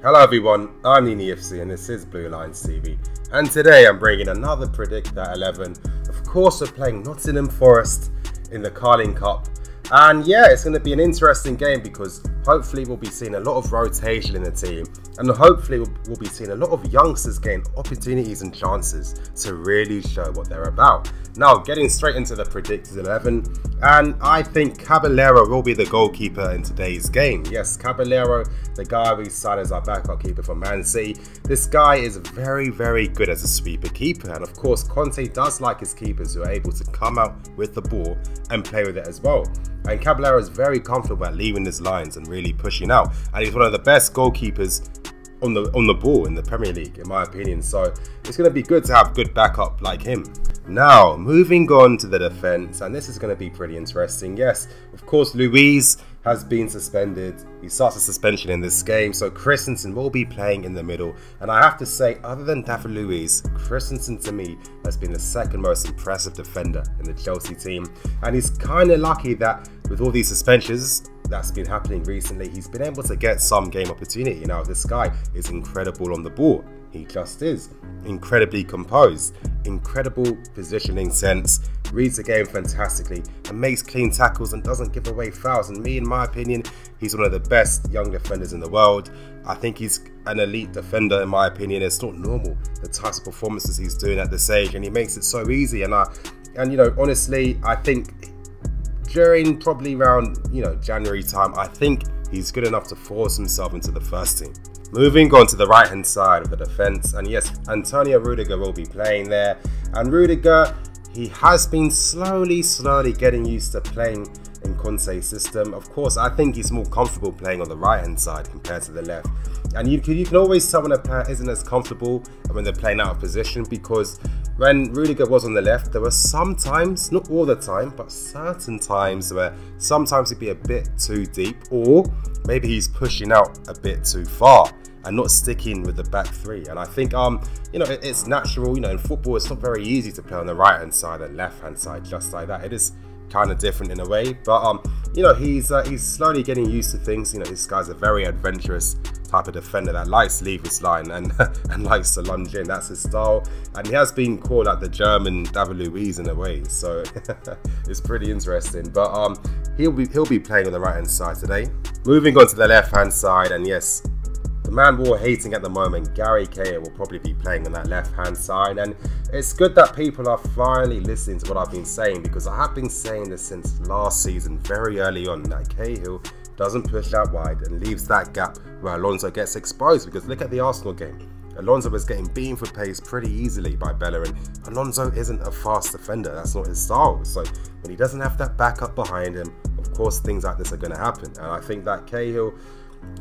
Hello everyone, I'm nottingham and this is Blue Lines TV, and today I'm bringing another Predict at 11. Of course, we're playing Nottingham Forest in the Carling Cup, and yeah, it's going to be an interesting game because hopefully we'll be seeing a lot of rotation in the team, and hopefully we'll be seeing a lot of youngsters gain opportunities and chances to really show what they're about. Now, getting straight into the Predicted 11, and I think Caballero will be the goalkeeper in today's game. Yes, Caballero, the guy we signed as our backup keeper for Man City. This guy is very, very good as a sweeper keeper, and of course Conte does like his keepers who are able to come out with the ball and play with it as well. And Caballero is very comfortable at leaving his lines and really pushing out, and he's one of the best goalkeepers on the ball in the Premier League, in my opinion. So it's going to be good to have good backup like him. Now, moving on to the defence, and this is going to be pretty interesting. Yes, of course, Luiz has been suspended. He starts a suspension in this game, so Christensen will be playing in the middle. And I have to say, other than David Luiz, Christensen to me has been the second most impressive defender in the Chelsea team. And he's kind of lucky that with all these suspensions that's been happening recently, he's been able to get some game opportunity. Now, this guy is incredible on the ball. He just is. Incredibly composed, incredible positioning sense, reads the game fantastically and makes clean tackles and doesn't give away fouls. And me, in my opinion, he's one of the best young defenders in the world. I think he's an elite defender in my opinion. It's not normal, the types of performances he's doing at this age, and he makes it so easy. And you know, honestly, I think during probably around, you know, January time, I think he's good enough to force himself into the first team. Moving on to the right hand side of the defence, and yes, Antonio Rudiger will be playing there. And Rudiger, he has been slowly getting used to playing in Conte's system. Of course, I think he's more comfortable playing on the right hand side compared to the left. And you can always tell when a player isn't as comfortable when they're playing out of position, because when Rudiger was on the left, there were some times, not all the time, but certain times where sometimes he'd be a bit too deep, or maybe he's pushing out a bit too far and not sticking with the back three. And I think you know, it's natural. You know, in football it's not very easy to play on the right hand side and left hand side just like that. It is kind of different in a way, but you know, he's slowly getting used to things. You know, this guy's a very adventurous type of defender that likes to leave his line and and likes to lunge in. That's his style, and he has been called like the German David Luiz in a way, so it's pretty interesting. But he'll be playing on the right hand side today. Moving on to the left hand side, and yes, the man we're all hating at the moment, Gary Cahill, will probably be playing on that left-hand side. And it's good that people are finally listening to what I've been saying, because I have been saying this since last season, very early on, that Cahill doesn't push out wide and leaves that gap where Alonso gets exposed. Because look at the Arsenal game. Alonso was getting beaten for pace pretty easily by Bellerin. Alonso isn't a fast defender, that's not his style. So when he doesn't have that backup behind him, of course things like this are going to happen. And I think that Cahill,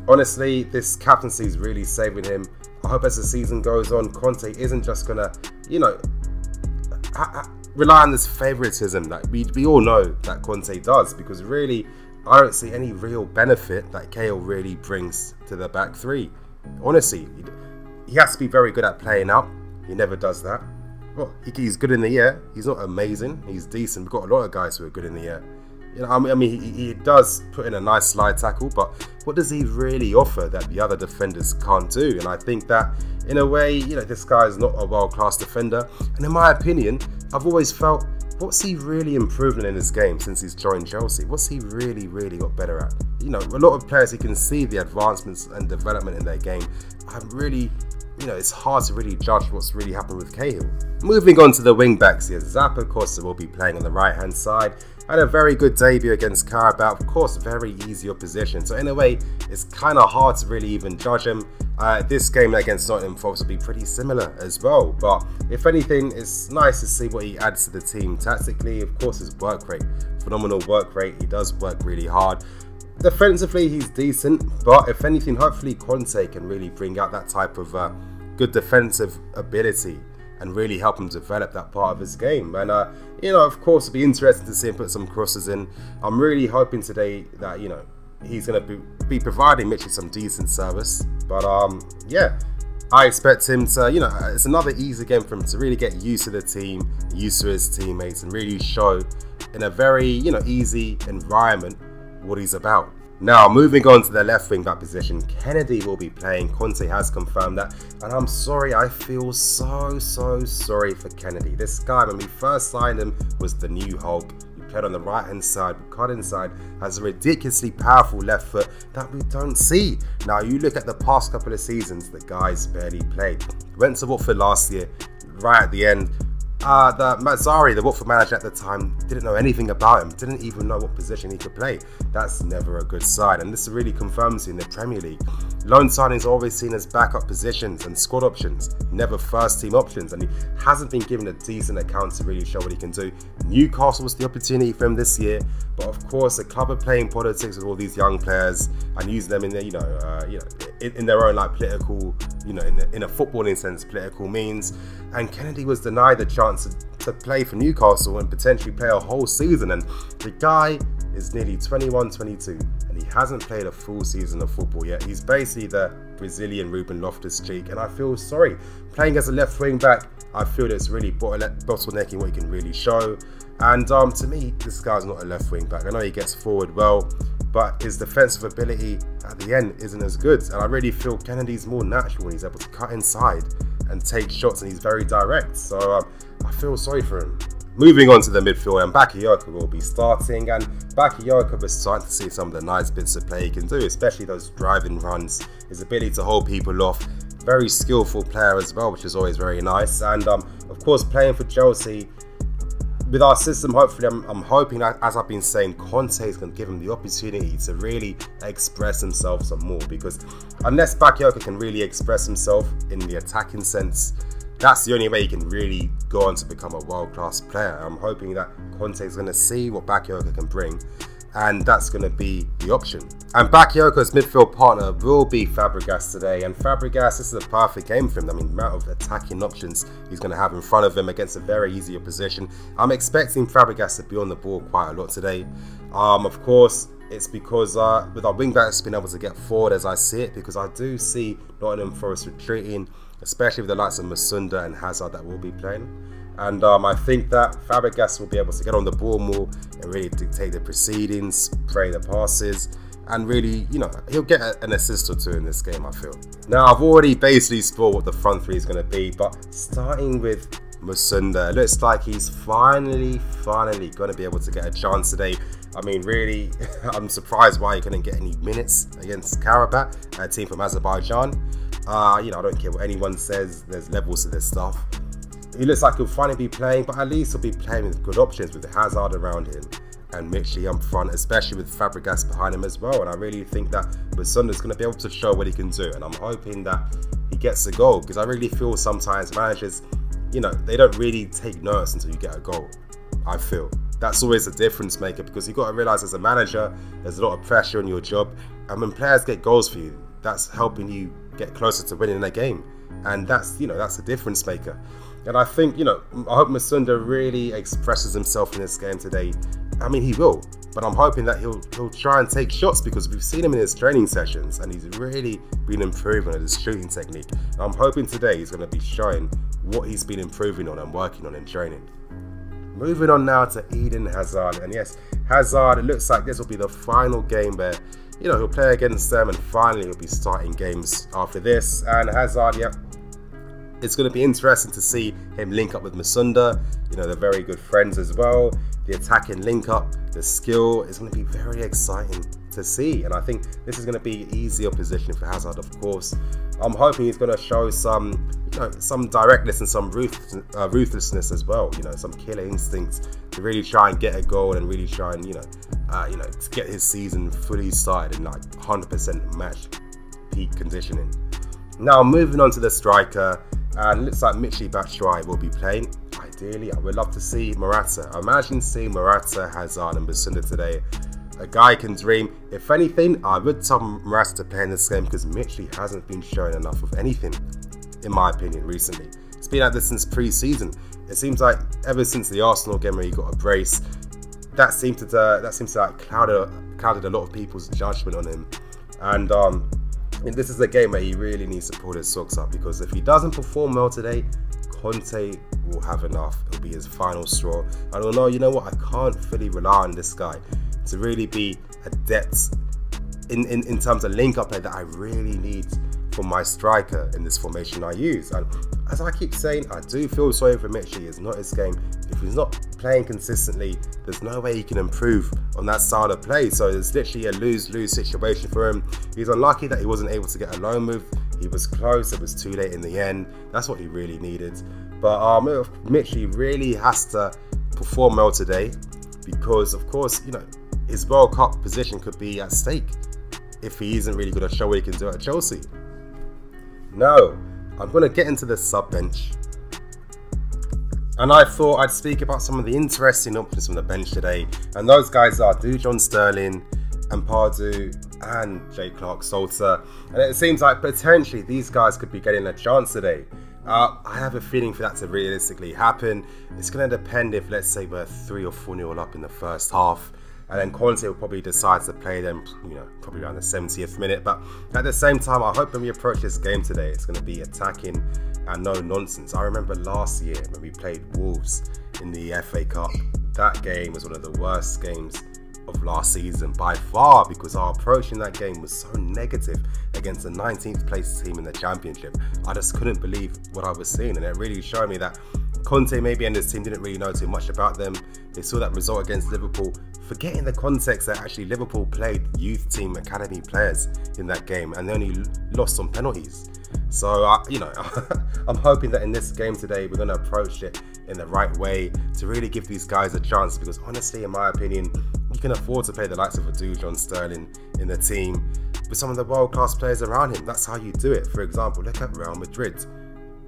honestly, this captaincy is really saving him. I hope as the season goes on, Conte isn't just gonna, you know, rely on this favoritism that we all know that Conte does, because really I don't see any real benefit that Cahill really brings to the back three. Honestly, he has to be very good at playing out. He never does that. Well, he's good in the air. He's not amazing. He's decent. We've got a lot of guys who are good in the air. You know, I mean, he does put in a nice slide tackle, but what does he really offer that the other defenders can't do? And I think that, in a way, you know, this guy is not a world-class defender. And in my opinion, I've always felt, what's he really improving in his game since he's joined Chelsea? What's he really got better at? You know, a lot of players, you can see the advancements and development in their game. I'm really, you know, it's hard to really judge what's really happened with Cahill. Moving on to the wing backs here, Zappa Costa will be playing on the right hand side. Had a very good debut against Carabao, of course, very easy opposition. So in a way, it's kind of hard to really even judge him. This game against Nottingham Forest will be pretty similar as well. But if anything, it's nice to see what he adds to the team tactically. Of course, his work rate, phenomenal work rate. He does work really hard. Defensively, he's decent, but if anything, hopefully Conte can really bring out that type of good defensive ability and really help him develop that part of his game. And you know, of course, it'll be interesting to see him put some crosses in. I'm really hoping today that, you know, he's going to be providing Mitchell some decent service. But yeah, I expect him to, you know, it's another easy game for him to really get used to the team, used to his teammates, and really show in a very, you know, easy environment what he's about. Now, moving on to the left wing back position, Kennedy will be playing. Conte has confirmed that, and I'm sorry, I feel so sorry for Kennedy. This guy, when we first signed him, was the new Hulk. He played on the right hand side, cut inside, has a ridiculously powerful left foot that we don't see. Now, you look at the past couple of seasons, the guy's barely played. Went to Watford last year, right at the end. The Mazzari, the Watford manager at the time, didn't know anything about him, didn't even know what position he could play. That's never a good sign, and this really confirms in the Premier League. Loan signings are always seen as backup positions and squad options, never first team options, and he hasn't been given a decent account to really show what he can do. Newcastle was the opportunity for him this year, but of course the club are playing politics with all these young players and using them in their, in their own like political, in a footballing sense, political means. And Kennedy was denied the chance to play for Newcastle and potentially play a whole season. And the guy is nearly 21, 22, and he hasn't played a full season of football yet. He's basically the Brazilian Ruben Loftus-Cheek, and I feel sorry. Playing as a left wing back, I feel that it's really bottlenecking what he can really show. And to me, this guy's not a left wing back. I know he gets forward well, but his defensive ability at the end isn't as good. And I really feel Kennedy's more natural when he's able to cut inside and take shots, and he's very direct. So I feel sorry for him. Moving on to the midfield, and Bakayoko will be starting, and Bakayoko is starting to see some of the nice bits of play he can do, especially those driving runs, his ability to hold people off. Very skillful player as well, which is always very nice. And of course, playing for Chelsea, with our system, hopefully, I'm hoping that, as I've been saying, Conte is going to give him the opportunity to really express himself some more, because unless Bakayoko can really express himself in the attacking sense, that's the only way he can really go on to become a world-class player. I'm hoping that Conte is going to see what Bakayoko can bring, and that's going to be the option. And Bakayoko's midfield partner will be Fabregas today, and Fabregas, this is a perfect game for him. I mean, the amount of attacking options he's going to have in front of him against a very easy opposition. I'm expecting Fabregas to be on the ball quite a lot today. Of course, it's because with our wing-backs being able to get forward as I see it, because I do see Nottingham Forest retreating, especially with the likes of Masunda and Hazard that will be playing. And I think that Fabregas will be able to get on the ball more and really dictate the proceedings, play the passes, and really, he'll get an assist or two in this game, I feel. Now, I've already basically spoiled what the front three is going to be, but starting with Masunda, it looks like he's finally going to be able to get a chance today. I mean, really, I'm surprised why he couldn't get any minutes against Karabakh, a team from Azerbaijan. I don't care what anyone says, there's levels to this stuff. He looks like he'll finally be playing, but at least he'll be playing with good options with Hazard around him and Mitchell up front, especially with Fabregas behind him as well. And I really think that Masunda's going to be able to show what he can do, and I'm hoping that he gets a goal, because I really feel sometimes managers, they don't really take notice until you get a goal. I feel that's always a difference maker, because you've got to realize as a manager, there's a lot of pressure on your job, and when players get goals for you, that's helping you get closer to winning a game, and that's a difference maker. And I think, I hope Masunda really expresses himself in this game today. I mean, he will, but I'm hoping that he'll try and take shots, because we've seen him in his training sessions and he's really been improving on his shooting technique. And I'm hoping today he's going to be showing what he's been improving on and working on in training. Moving on now to Eden Hazard, and yes, Hazard, it looks like this will be the final game where he'll play against them, and finally he'll be starting games after this. And Hazard, yep, it's going to be interesting to see him link up with Masunda. They're very good friends as well. The attacking link up, the skill is going to be very exciting to see. And I think this is going to be easy opposition for Hazard, of course. I'm hoping he's going to show some directness and some ruthlessness as well. Some killer instincts to really try and get a goal and really try and to get his season fully started in like 100% match peak conditioning. Now, moving on to the striker, and it looks like Michy Batshuayi will be playing. Ideally, I would love to see Morata. Imagine seeing Morata, Hazard and Basunda today. A guy can dream. If anything, I would tell Morata to play in this game, because Michy hasn't been showing enough of anything, in my opinion, recently. It's been like this since pre-season. It seems like ever since the Arsenal game where he got a brace, that seemed to like clouded a lot of people's judgment on him. And this is a game where he really needs to pull his socks up, because if he doesn't perform well today, Conte will have enough. It'll be his final straw. And you know what, I can't fully rely on this guy to really be adept in terms of link-up play that I really need from my striker in this formation I use. And as I keep saying, I do feel sorry for Mitchie. It's not his game. If he's not playing consistently, there's no way he can improve on that style of play. So it's literally a lose-lose situation for him. He's unlucky that he wasn't able to get a loan move. He was close, it was too late in the end. That's what he really needed. But Mitchie really has to perform well today, because of course, you know, his World Cup position could be at stake if he isn't really going to show what he can do at Chelsea. Now, I'm going to get into the sub bench. And I thought I'd speak about some of the interesting options from the bench today. And those guys are Dujon Sterling and Pardew and Jay Clark-Salter. And it seems like potentially these guys could be getting a chance today. I have a feeling for that to realistically happen. It's going to depend if, let's say, we're 3 or 4-0 up in the first half. And then Conte will probably decide to play them, you know, probably around the 70th minute. But at the same time, I hope when we approach this game today, it's going to be attacking and no nonsense. I remember last year when we played Wolves in the FA Cup. That game was one of the worst games of last season by far, because our approach in that game was so negative against the 19th place team in the Championship. I just couldn't believe what I was seeing, and it really showed me that Conte maybe and his team didn't really know too much about them. They saw that result against Liverpool, forgetting the context that actually Liverpool played youth team academy players in that game and they only lost on penalties. So, you know, I'm hoping that in this game today, we're going to approach it in the right way to really give these guys a chance, because honestly, in my opinion, you can afford to play the likes of a Dujon Sterling in the team with some of the world-class players around him. That's how you do it. For example, look at Real Madrid.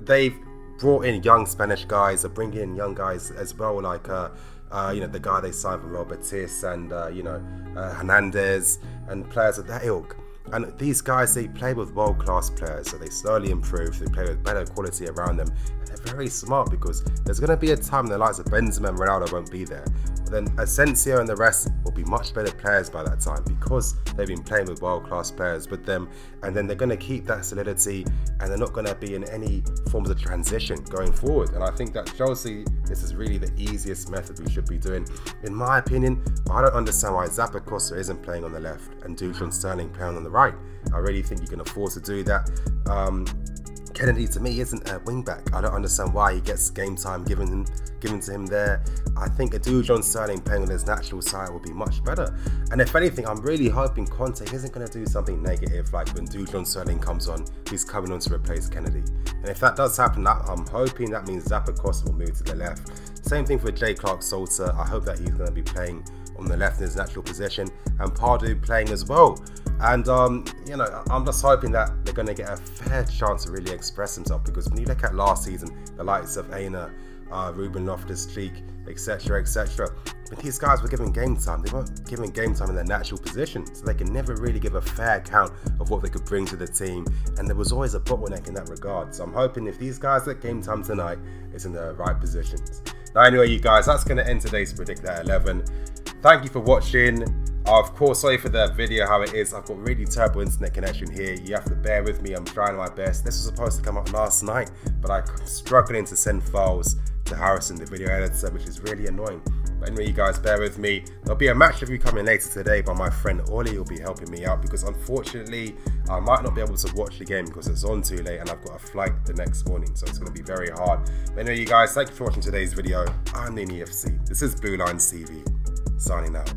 They've brought in young Spanish guys, they're bringing in young guys as well, like you know, the guy they signed from Real Betis and you know, Hernandez and players of that ilk. And these guys, they play with world-class players, so they slowly improve, they play with better quality around them, and they're very smart, because there's going to be a time the likes of Benzema and Ronaldo won't be there. But then Asensio and the rest will be much better players by that time, because they've been playing with world-class players with them, and then they're going to keep that solidity, and they're not going to be in any forms of transition going forward. And I think that Chelsea, this is really the easiest method we should be doing. In my opinion, I don't understand why Zappacosta isn't playing on the left and Dujon Sterling playing on the right. I really think you can afford to do that. Kennedy to me isn't a wing back. I don't understand why he gets game time given to him there. I think a Dujon Sterling playing on his natural side will be much better. And if anything, I'm really hoping Conte isn't going to do something negative, like when Dujon Sterling comes on, he's coming on to replace Kennedy. And if that does happen, I'm hoping that means Zappacosta will move to the left. Same thing for Jay Clark-Salter. I hope that he's going to be playing on the left in his natural position, and Pardew playing as well. And you know, I'm just hoping that they're going to get a fair chance to really express himself, because when you look at last season, the likes of Aina, Ruben Loftus-Cheek, etc, when these guys were given game time, they weren't given game time in their natural position, so they can never really give a fair account of what they could bring to the team, and there was always a bottleneck in that regard. So I'm hoping if these guys get game time tonight, it's in the right positions. Now anyway, you guys, that's going to end today's Predict That 11. Thank you for watching. Of course, sorry for the video how it is. I've got really terrible internet connection here. You have to bear with me. I'm trying my best. This was supposed to come out last night, but I'm struggling to send files to Harrison, the video editor, which is really annoying. But anyway, you guys, bear with me. There'll be a match review coming later today by my friend Ollie. Will be helping me out, because unfortunately, I might not be able to watch the game because it's on too late and I've got a flight the next morning, so it's going to be very hard. But anyway, you guys, thank you for watching today's video. I'm nottingham FC. This is CWANless TV, signing out.